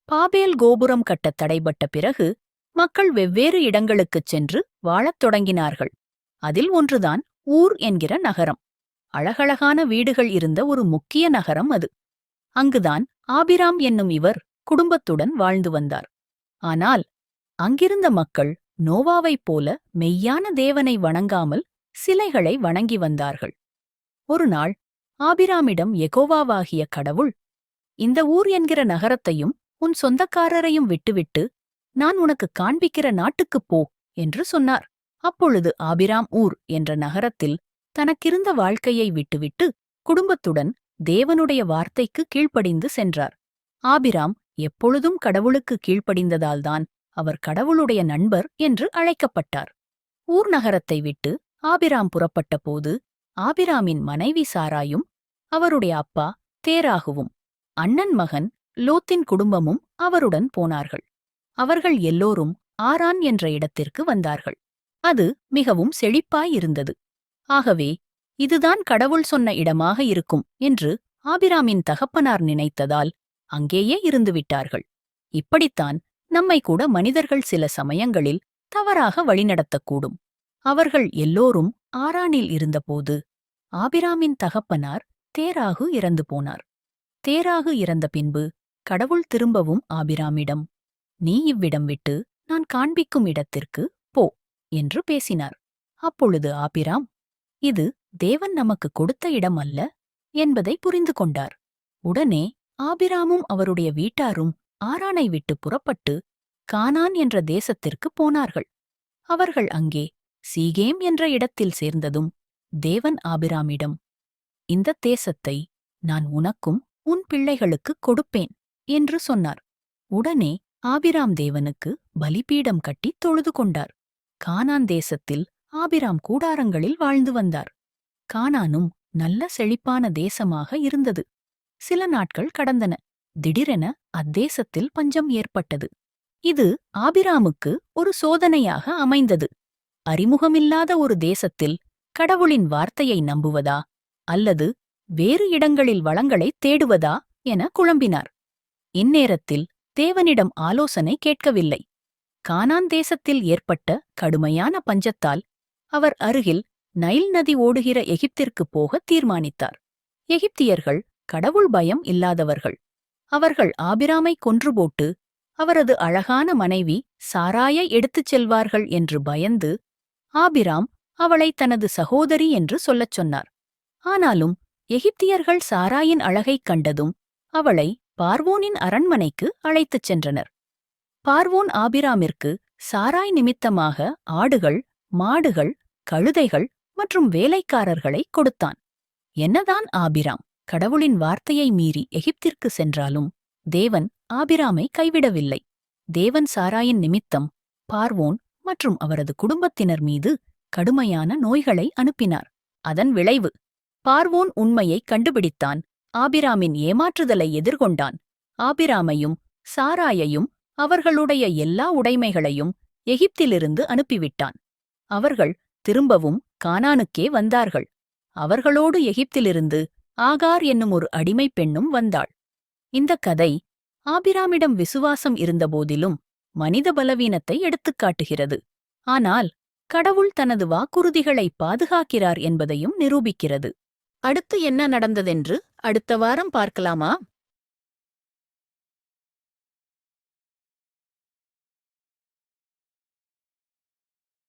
பாபேல் கோபுரம் கட்டத் தடைபட்ட பிறகு மக்கள் வெவ்வேறு இடங்களுக்குச் சென்று வாழத் தொடங்கினார்கள். அதில் ஒன்றுதான் ஊர் என்கிற நகரம். அழகழகான வீடுகள் இருந்த ஒரு முக்கிய நகரம் அது. அங்குதான் ஆபிராம் என்னும் இவர் குடும்பத்துடன் வாழ்ந்து வந்தார். ஆனால் அங்கிருந்த மக்கள் நோவாவைப் போல மெய்யான தேவனை வணங்காமல் சிலைகளை வணங்கி வந்தார்கள். ஒருநாள் ஆபிராமிடம் யெகோவாவாகிய கடவுள், இந்த ஊர் என்கிற நகரத்தையும் உன் சொந்தக்காரரையும் விட்டுவிட்டு நான் உனக்குக் காண்பிக்கிற நாட்டுக்குப் போ என்று சொன்னார். அப்பொழுது ஆபிராம் ஊர் என்ற நகரத்தில் தனக்கிருந்த வாழ்க்கையை விட்டுவிட்டு குடும்பத்துடன் தேவனுடைய வார்த்தைக்கு கீழ்ப்படிந்து சென்றார். ஆபிராம் எப்பொழுதும் கடவுளுக்கு கீழ்ப்படிந்ததால்தான் அவர் கடவுளுடைய நண்பர் என்று அழைக்கப்பட்டார். ஊர் நகரத்தை விட்டு ஆபிராம் புறப்பட்ட போது ஆபிராமின் மனைவி சாராயும் அவருடைய அப்பா தேராகுவும் அண்ணன் மகன் லோத்தின் குடும்பமும் அவருடன் போனார்கள். அவர்கள் எல்லோரும் ஆரான் என்ற இடத்திற்கு வந்தார்கள். அது மிகவும் செழிப்பாயிருந்தது. ஆகவே இதுதான் கடவுள் சொன்ன இடமாக இருக்கும் என்று ஆபிராமின் தகப்பனார் நினைத்ததால் அங்கேயே இருந்துவிட்டார்கள். இப்படித்தான் நம்மை கூட மனிதர்கள் சில சமயங்களில் தவறாக வழிநடத்தக்கூடும். அவர்கள் எல்லோரும் ஆரானில் இருந்தபோது ஆபிராமின் தகப்பனார் தேராகு இறந்து போனார். தேராகு இறந்த பின்பு கடவுள் திரும்பவும் ஆபிராமிடம், நீ இவ்விடம் விட்டு நான் காண்பிக்கும் இடத்திற்கு போ என்று பேசினார். அப்பொழுது ஆபிராம், இது தேவன் நமக்கு கொடுத்த இடம் அல்ல என்பதை புரிந்து கொண்டார். உடனே ஆபிராமும் அவருடைய வீட்டாரும் ஆரானை விட்டு புறப்பட்டு கானான் என்ற தேசத்திற்குப் போனார்கள். அவர்கள் அங்கே சீகேம் என்ற இடத்தில் சேர்ந்ததும் தேவன் ஆபிராமிடம், இந்த தேசத்தை நான் உனக்கும் உன் பிள்ளைகளுக்குக் கொடுப்பேன் என்று சொன்னார். உடனே ஆபிராம் தேவனுக்கு பலிபீடம் கட்டி தொழுது கொண்டார். கானான் தேசத்தில் ஆபிராம் கூடாரங்களில் வாழ்ந்து வந்தார். கானானும் நல்ல செழிப்பான தேசமாக இருந்தது. சில நாட்கள் கடந்தன. திடீரென அத்தேசத்தில் பஞ்சம் ஏற்பட்டது. இது ஆபிராமுக்கு ஒரு சோதனையாக அமைந்தது. அறிமுகமில்லாத ஒரு தேசத்தில் கடவுளின் வார்த்தையை நம்புவதா அல்லது வேறு இடங்களில் வளங்களைத் தேடுவதா என குழம்பினார். இந்நேரத்தில் தேவனிடம் ஆலோசனை கேட்கவில்லை. கானான் தேசத்தில் ஏற்பட்ட கடுமையான பஞ்சத்தால் அவர் அருகில் நைல் நதி ஓடுகிற எகிப்திற்குப் போக தீர்மானித்தார். எகிப்தியர்கள் கடவுள் பயம் இல்லாதவர்கள். அவர்கள் ஆபிராமை கொன்றுபோட்டு அவரது அழகான மனைவி சாராயை எடுத்துச் செல்வார்கள் என்று பயந்து ஆபிராம் அவளை தனது சகோதரி என்று சொல்லச் சொன்னார். ஆனாலும் எகிப்தியர்கள் சாராயின் அழகைக் கண்டதும் அவளை பார்வோனின் அரண்மனைக்கு அழைத்துச் சென்றனர். பார்வோன் ஆபிராமிற்கு சாராய் நிமித்தமாக ஆடுகள், மாடுகள், கழுதைகள் மற்றும் வேலைக்காரர்களைக் கொடுத்தான். என்னதான் ஆபிராம் கடவுளின் வார்த்தையை மீறி எகிப்திற்கு சென்றாலும் தேவன் ஆபிராமை கைவிடவில்லை. தேவன் சாராயின் நிமித்தம் பார்வோன் மற்றும் அவரது குடும்பத்தினர் மீது கடுமையான நோய்களை அனுப்பினார். அதன் விளைவு, பார்வோன் உண்மையை கண்டுபிடித்தான். ஆபிராமின் ஏமாற்றுதலை எதிர்கொண்டான். ஆபிராமையும் சாராயையும் அவர்களுடைய எல்லா உடைமைகளையும் எகிப்திலிருந்து அனுப்பிவிட்டான். அவர்கள் திரும்பவும் கானானுக்கே வந்தார்கள். அவர்களோடு எகிப்திலிருந்து ஆகார் என்னும் ஒரு அடிமைப் பெண்ணும் வந்தாள். இந்தக் கதை ஆபிராமிடம் விசுவாசம் இருந்தபோதிலும் மனித பலவீனத்தை எடுத்துக்காட்டுகிறது. ஆனால் கடவுள் தனது வாக்குறுதிகளை பாதுகாக்கிறார் என்பதையும் நிரூபிக்கிறது. அடுத்து என்ன நடந்ததென்று அடுத்த வாரம் பார்க்கலாமா?